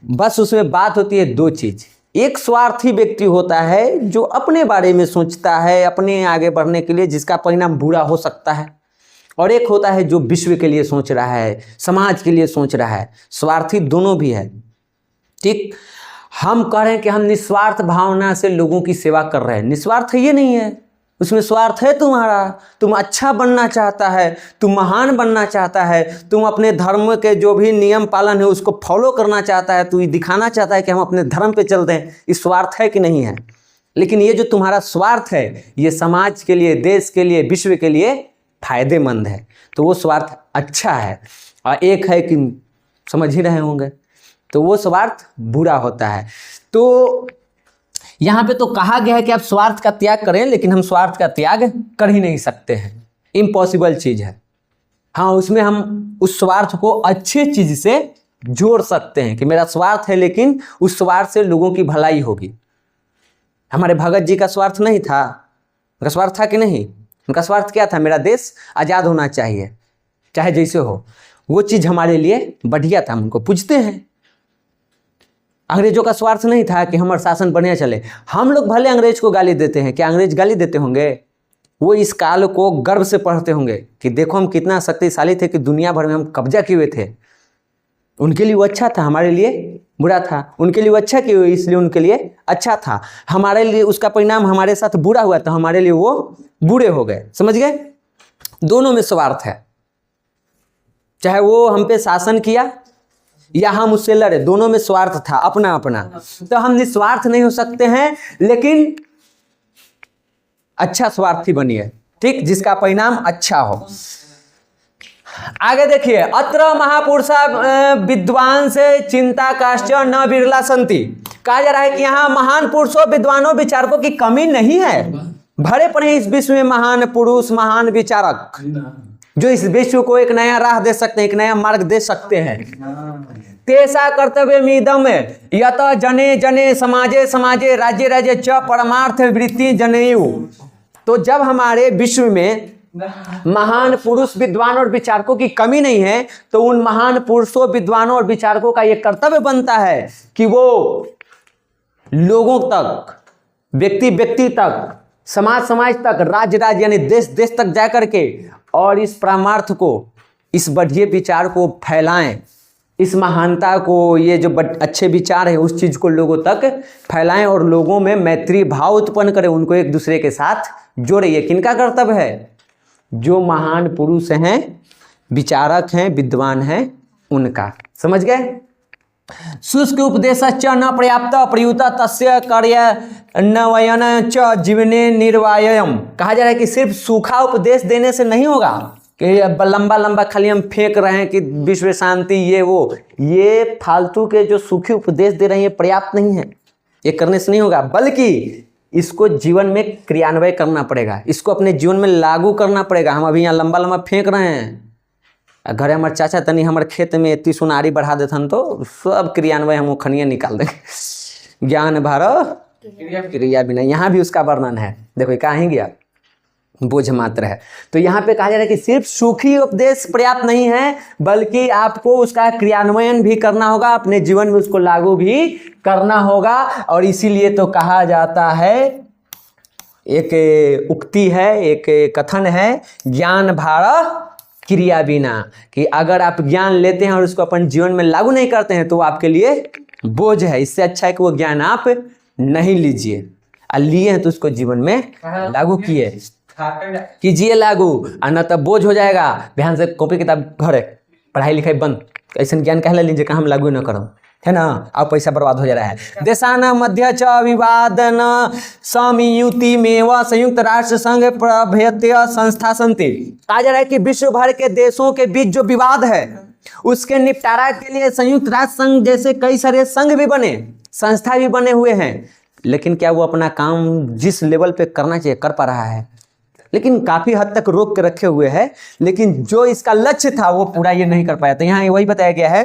बस उसमें बात होती है 2 चीज। एक स्वार्थी व्यक्ति होता है जो अपने बारे में सोचता है, अपने आगे बढ़ने के लिए, जिसका परिणाम बुरा हो सकता है। और एक होता है जो विश्व के लिए सोच रहा है, समाज के लिए सोच रहा है। स्वार्थी दोनों भी है। ठीक, हम कह रहे हैं कि हम निस्वार्थ भावना से लोगों की सेवा कर रहे हैं, निस्वार्थ ये नहीं है, उसमें स्वार्थ है तुम्हारा। तुम अच्छा बनना चाहता है, तुम महान बनना चाहता है, तुम अपने धर्म के जो भी नियम पालन है उसको फॉलो करना चाहता है, तू ये दिखाना चाहता है कि हम अपने धर्म पे चलते हैं। ये स्वार्थ है कि नहीं है? लेकिन ये जो तुम्हारा स्वार्थ है ये समाज के लिए, देश के लिए, विश्व के लिए फायदेमंद है, तो वो स्वार्थ अच्छा है। और एक है कि समझ ही रहे होंगे, तो वो स्वार्थ बुरा होता है। तो यहाँ पे तो कहा गया है कि आप स्वार्थ का त्याग करें, लेकिन हम स्वार्थ का त्याग कर ही नहीं सकते हैं, इम्पॉसिबल चीज है। हाँ, उसमें हम उस स्वार्थ को अच्छे चीज से जोड़ सकते हैं कि मेरा स्वार्थ है, लेकिन उस स्वार्थ से लोगों की भलाई होगी। हमारे भगत जी का स्वार्थ नहीं था, उनका स्वार्थ था कि नहीं? उनका स्वार्थ क्या था? मेरा देश आज़ाद होना चाहिए, चाहे जैसे हो। वो चीज़ हमारे लिए बढ़िया था, हम उनको पूजते हैं। अंग्रेजों का स्वार्थ नहीं था कि हमारा शासन बढ़िया चले। हम लोग भले अंग्रेज को गाली देते हैं, क्या अंग्रेज गाली देते होंगे? वो इस काल को गर्व से पढ़ते होंगे कि देखो हम कितना शक्तिशाली थे कि दुनिया भर में हम कब्जा किए हुए थे। उनके लिए वो अच्छा था, हमारे लिए बुरा था। उनके लिए वो अच्छा किए हुए इसलिए उनके लिए अच्छा था, हमारे लिए उसका परिणाम हमारे साथ बुरा हुआ तो हमारे लिए वो बुरे हो गए। समझ गए? दोनों में स्वार्थ है, चाहे वो हम पे शासन किया या हम उससे लड़े, दोनों में स्वार्थ था अपना अपना। तो हम निस्वार्थ नहीं हो सकते हैं, लेकिन अच्छा स्वार्थी बनिए, ठीक, जिसका परिणाम अच्छा हो। आगे देखिए, अत्र महापुरुषा विद्वान से चिंता काश्च न बिरला संति। कहा जा रहा है कि यहाँ महान पुरुषों, विद्वानों, विचारकों की कमी नहीं है, भरे पड़े इस विश्व में महान पुरुष, महान विचारक। जो इस विश्व को एक नया राह दे सकते हैं, एक नया मार्ग दे सकते हैं। तेसा कर्तव्यमिदं यत जने जने समाजे समाजे राज्य राज्य च परमार्थ वृत्ति जनेयु। तो जब हमारे विश्व में महान पुरुष विद्वान और विचारकों की कमी नहीं है, तो उन महान पुरुषों विद्वानों और विचारकों का यह कर्तव्य बनता है कि वो लोगों तक, व्यक्ति व्यक्ति तक, समाज समाज तक, राज्य राज्य यानी देश देश तक जा करके और इस परमार्थ को, इस बढ़िया विचार को फैलाएं, इस महानता को, ये जो अच्छे विचार है उस चीज को लोगों तक फैलाएं और लोगों में मैत्री भाव उत्पन्न करें, उनको एक दूसरे के साथ जोड़े। ये किनका कर्तव्य है? जो महान पुरुष हैं, विचारक हैं, विद्वान हैं, उनका। समझ गए? शुष्क उपदेशश्च न पर्याप्त प्रयुत तस्य कार्यान्वयन च जीवने निर्वायम। कहा जा रहा है कि सिर्फ सूखा उपदेश देने से नहीं होगा कि लंबा लंबा खाली हम फेंक रहे हैं कि विश्व शांति ये वो, ये फालतू के जो सूखे उपदेश दे रहे हैं ये पर्याप्त नहीं है, ये करने से नहीं होगा, बल्कि इसको जीवन में क्रियान्वय करना पड़ेगा, इसको अपने जीवन में लागू करना पड़ेगा। हम अभी यहाँ लंबा लंबा फेंक रहे हैं, घरे हमारे चाचा तनी हमारे खेत में इतनी सुनारी बढ़ा देथन तो सब क्रियान्वय हम खनिया निकाल देंगे। ज्ञान भारो क्रिया भी नहीं, यहाँ भी उसका वर्णन है। देखो कहाँ गया, बोझ मात्र है। तो यहाँ पे कहा जा रहा है कि सिर्फ सूखी उपदेश पर्याप्त नहीं है, बल्कि आपको उसका क्रियान्वयन भी करना होगा, अपने जीवन में उसको लागू भी करना होगा। और इसीलिए तो कहा जाता है, एक उक्ति है, एक कथन है, ज्ञान भार क्रिया बिना, कि अगर आप ज्ञान लेते हैं और उसको अपन जीवन में लागू नहीं करते हैं तो वो आपके लिए बोझ है। इससे अच्छा है कि वो ज्ञान आप नहीं लीजिए, और लिए हैं तो उसको जीवन में लागू कीजिए लागू, और न तब बोझ हो जाएगा। ध्यान से कॉपी किताब घर है, पढ़ाई लिखाई बंद, ऐसा ज्ञान कहला लीजिए कि हम लागू न करो, है ना, अब पैसा बर्बाद हो जा रहा है। देशान मध्य च विवादन संयुति में संयुक्त राष्ट्र संघ प्रभृत्य संस्था संति। कहा जा रहा है कि विश्व भर के देशों के बीच जो विवाद है उसके निपटारा के लिए संयुक्त राष्ट्र संघ जैसे कई सारे संघ भी बने, संस्था भी बने हुए हैं, लेकिन क्या वो अपना काम जिस लेवल पे करना चाहिए कर पा रहा है? लेकिन काफी हद तक रोक के रखे हुए हैं, लेकिन जो इसका लक्ष्य था वो पूरा ये नहीं कर पाया। तो यहाँ वही बताया गया है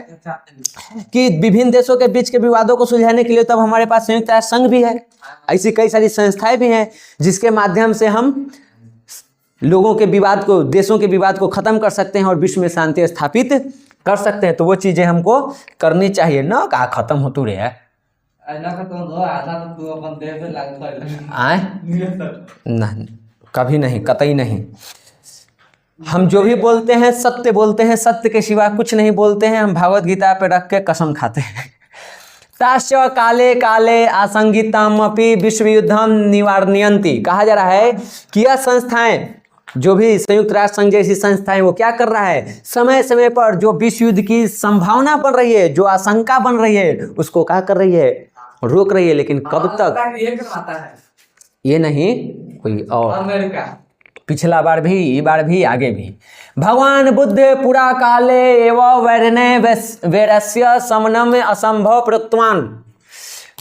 कि विभिन्न देशों के बीच के विवादों को सुलझाने के लिए तब हमारे पास संयुक्त राष्ट्र संघ भी है, ऐसी कई सारी संस्थाएं भी हैं जिसके माध्यम से हम लोगों के विवाद को, देशों के विवाद को खत्म कर सकते हैं और विश्व में शांति स्थापित कर सकते हैं। तो वो चीजें हमको करनी चाहिए, ना कहा खत्म हो तू रे नहीं, कभी नहीं, कतई नहीं। हम जो भी बोलते हैं सत्य बोलते हैं, सत्य के सिवा कुछ नहीं बोलते हैं। हम भागवत गीता पे रख के कसम खाते हैं। ताश्च काले काले आसंगितम अपि विश्व युद्धम निवारयन्ति। कहा जा रहा है कि यह संस्थाएं, जो भी संयुक्त राष्ट्र संघ जैसी संस्थाएं, वो क्या कर रहा है, समय समय पर जो विश्व युद्ध की संभावना बन रही है, जो आशंका बन रही है, उसको क्या कर रही है, रोक रही है। लेकिन कब तक ये नहीं, कोई और अमेरिका, पिछला बार भी, ये बार भी, आगे भी। भगवान बुद्ध पुरा काले एवं वैरण्य वैरस्य समनम असंभव प्रत्वान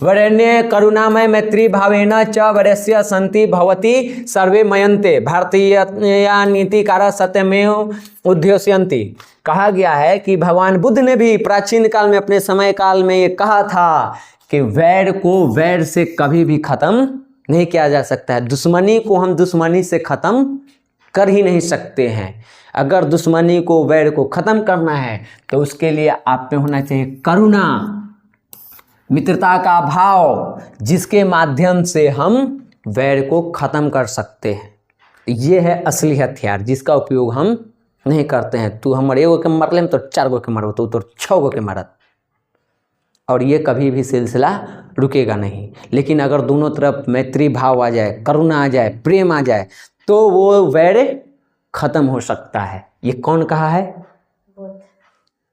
वरेण्य करुणामय मैत्री भावेन च वरस्य संति भवति सर्वे मयन्ते भारतीय नीतिकार सत्यमेव उद्घोषयन्ति। कहा गया है कि भगवान बुद्ध ने भी प्राचीन काल में, अपने समय काल में ये कहा था कि वैर को वैर से कभी भी खत्म नहीं किया जा सकता है। दुश्मनी को हम दुश्मनी से खत्म कर ही नहीं सकते हैं। अगर दुश्मनी को, वैर को खत्म करना है तो उसके लिए आप में होना चाहिए करुणा, मित्रता का भाव, जिसके माध्यम से हम वैर को खत्म कर सकते हैं। ये है असली हथियार जिसका उपयोग हम नहीं करते हैं। तू हमारे एगो के मर लेम तो 4 गो के मारो, तो 6 गो के मारत, और ये कभी भी सिलसिला रुकेगा नहीं। लेकिन अगर दोनों तरफ मैत्री भाव आ जाए, करुणा आ जाए, प्रेम आ जाए, तो वो वैर खत्म हो सकता है। ये कौन कहा है?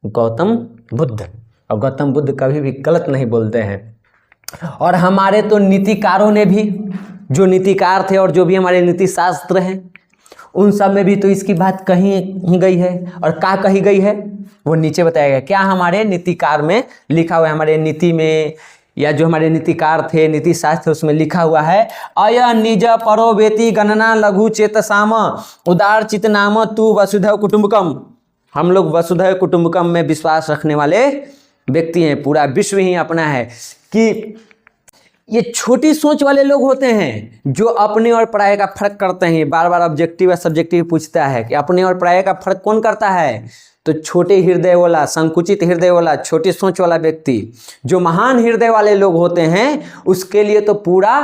गौतम बुद्ध। और गौतम बुद्ध कभी भी गलत नहीं बोलते हैं। और हमारे तो नीतिकारों ने भी, जो नीतिकार थे और जो भी हमारे नीति शास्त्र हैं, उन सब में भी तो इसकी बात कही ही गई है। और क्या कही गई है वो नीचे बताया गया। क्या हमारे नीतिकार में लिखा हुआ है, हमारे नीति में या जो हमारे नीतिकार थे, नीति शास्त्र, उसमें लिखा हुआ है अय निज परो वेति गणना लघु चेतसाम उदार चित नाम तू वसुधैव कुटुंबकम। हम लोग वसुधैव कुटुंबकम में विश्वास रखने वाले व्यक्ति हैं। पूरा विश्व ही अपना है। कि ये छोटी सोच वाले लोग होते हैं जो अपने और पराये का फर्क करते हैं। बार बार ऑब्जेक्टिव या सब्जेक्टिव पूछता है कि अपने और पराये का फर्क कौन करता है? तो छोटे हृदय वाला, संकुचित हृदय वाला, छोटी सोच वाला व्यक्ति। जो महान हृदय वाले लोग होते हैं उसके लिए तो पूरा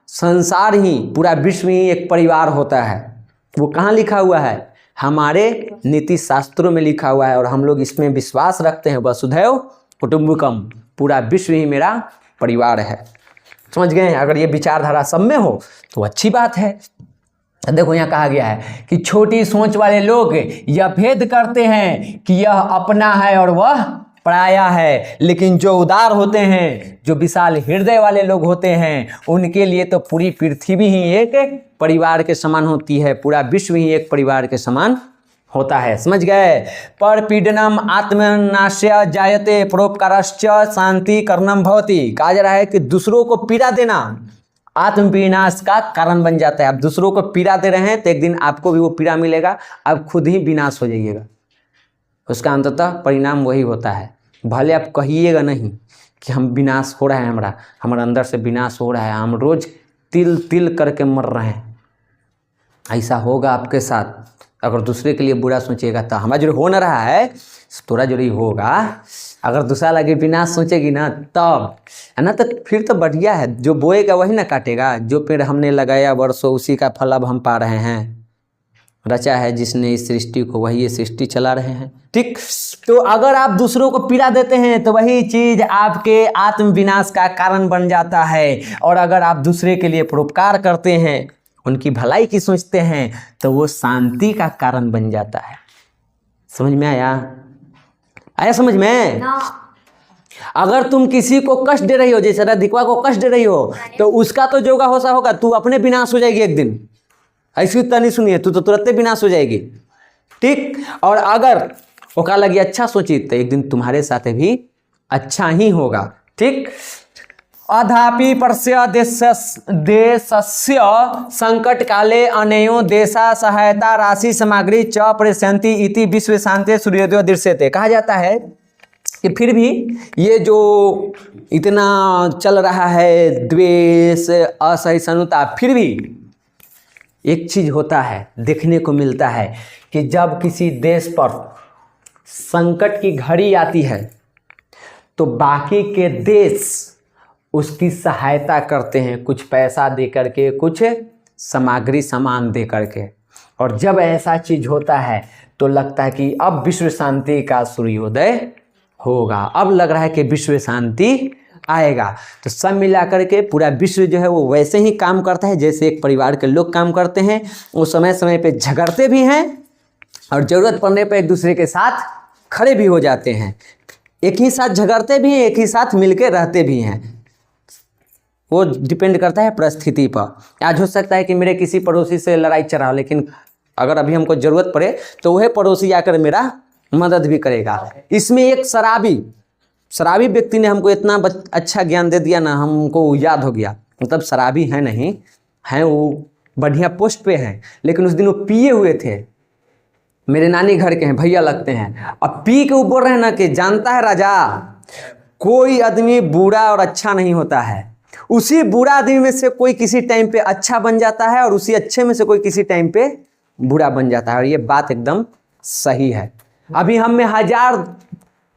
संसार ही, पूरा विश्व ही एक परिवार होता है। वो कहाँ लिखा हुआ है? हमारे नीति शास्त्रों में लिखा हुआ है और हम लोग इसमें विश्वास रखते हैं। वसुधैव कुटुंबकम, पूरा विश्व ही मेरा परिवार है। समझ गए? अगर ये विचारधारा सब में हो तो अच्छी बात है। देखो यहाँ कहा गया है कि छोटी सोच वाले लोग यह भेद करते हैं कि यह अपना है और वह पराया है, लेकिन जो उदार होते हैं, जो विशाल हृदय वाले लोग होते हैं, उनके लिए तो पूरी पृथ्वी ही एक परिवार के समान होती है। पूरा विश्व ही एक परिवार के समान होता है। समझ गए? पर पीडनम आत्मनाश्य जायते परोपकारश्च शांति करणम भवति। कहा जा रहा है कि दूसरों को पीड़ा देना आत्म विनाश का कारण बन जाता है। आप दूसरों को पीड़ा दे रहे हैं तो एक दिन आपको भी वो पीड़ा मिलेगा, आप खुद ही विनाश हो जाइएगा। उसका अंततः परिणाम वही होता है। भले आप कहिएगा नहीं कि हम विनाश हो रहा है, हमारा अंदर से विनाश हो रहा है, हम रोज तिल तिल करके मर रहे हैं, ऐसा होगा आपके साथ। अगर दूसरे के लिए बुरा सोचिएगा तो हमारा जो हो न रहा है थोड़ा जरूरी होगा। अगर दूसरा लगे विनाश सोचेगी ना तब है ना, तो फिर तो बढ़िया है। जो बोएगा वही ना काटेगा। जो पेड़ हमने लगाया वर्षों उसी का फल अब हम पा रहे हैं। रचा है जिसने इस सृष्टि को, वही ये सृष्टि चला रहे हैं। ठीक, तो अगर आप दूसरों को पीड़ा देते हैं तो वही चीज आपके आत्म विनाश का कारण बन जाता है। और अगर आप दूसरे के लिए परोपकार करते हैं, उनकी भलाई की सोचते हैं, तो वो शांति का कारण बन जाता है। समझ में आया? आया समझ में? अगर तुम किसी को कष्ट दे रही हो, जैसे राधिका को कष्ट दे रही हो, तो उसका तो जोगा होसा होगा, तू अपने विनाश हो जाएगी एक दिन। ऐसी उतना नहीं सुनिए, तू तो तुरंत विनाश हो जाएगी। ठीक, और अगर ओका लगी अच्छा सोची तो एक दिन तुम्हारे साथ भी अच्छा ही होगा। ठीक, अधापि परस्य देशस्य संकट काले अनेयो देशा सहायता राशि सामग्री च प्रेषयन्ति इति विश्व शांति सूर्योदय दृश्यते। कहा जाता है कि फिर भी ये जो इतना चल रहा है द्वेष, असहिष्णुता, फिर भी एक चीज होता है, देखने को मिलता है कि जब किसी देश पर संकट की घड़ी आती है तो बाकी के देश उसकी सहायता करते हैं, कुछ पैसा दे करके, कुछ सामग्री सामान दे करके। और जब ऐसा चीज होता है तो लगता है कि अब विश्व शांति का सूर्योदय होगा, अब लग रहा है कि विश्व शांति आएगा। तो सब मिला करके पूरा विश्व जो है वो वैसे ही काम करता है जैसे एक परिवार के लोग काम करते हैं। वो समय समय पे झगड़ते भी हैं और ज़रूरत पड़ने पे एक दूसरे के साथ खड़े भी हो जाते हैं। एक ही साथ झगड़ते भी हैं, एक ही साथ मिलके रहते भी हैं। वो डिपेंड करता है परिस्थिति पर। आज हो सकता है कि मेरे किसी पड़ोसी से लड़ाई चल, लेकिन अगर अभी हमको ज़रूरत पड़े तो वह पड़ोसी आकर मेरा मदद भी करेगा। इसमें एक शराबी व्यक्ति ने हमको इतना अच्छा ज्ञान दे दिया ना, हमको याद हो गया। मतलब शराबी है नहीं हैं, वो बढ़िया पोस्ट पे हैं, लेकिन उस दिन वो पिए हुए थे। मेरे नानी घर के हैं, भैया लगते हैं। अब पी के वो बोल रहे हैं ना कि जानता है राजा, कोई आदमी बुरा और अच्छा नहीं होता है। उसी बुरा आदमी में से कोई किसी टाइम पे अच्छा बन जाता है और उसी अच्छे में से कोई किसी टाइम पे बुरा बन जाता है। और ये बात एकदम सही है। अभी हम में 1000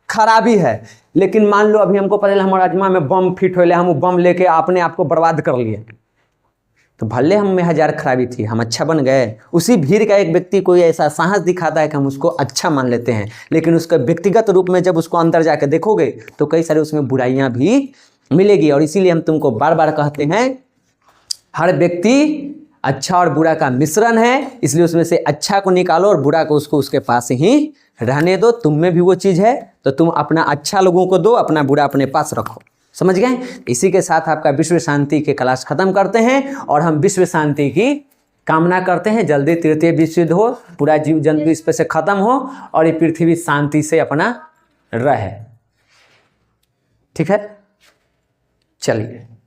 खराबी है, लेकिन मान लो अभी हमको पता चला हमारा आत्मा में बम फिट हो, हम वो बम लेके अपने आप को बर्बाद कर लिए, तो भले हम में 1000 खराबी थी, हम अच्छा बन गए। उसी भीड़ का एक व्यक्ति कोई ऐसा साहस दिखाता है कि हम उसको अच्छा मान लेते हैं, लेकिन उसका व्यक्तिगत रूप में जब उसको अंदर जाकर देखोगे तो कई सारे उसमें बुराइयां भी मिलेगी। और इसीलिए हम तुमको बार बार कहते हैं, हर व्यक्ति अच्छा और बुरा का मिश्रण है, इसलिए उसमें से अच्छा को निकालो और बुरा को उसको उसके पास ही रहने दो। तुम में भी वो चीज़ है तो तुम अपना अच्छा लोगों को दो, अपना बुरा अपने पास रखो। समझ गए? इसी के साथ आपका विश्व शांति के क्लास खत्म करते हैं और हम विश्व शांति की कामना करते हैं। जल्दी तृतीय विश्व युद्ध हो, पूरा जीव जंतु इस पर से खत्म हो और ये पृथ्वी शांति से अपना रहे। ठीक है? चलिए।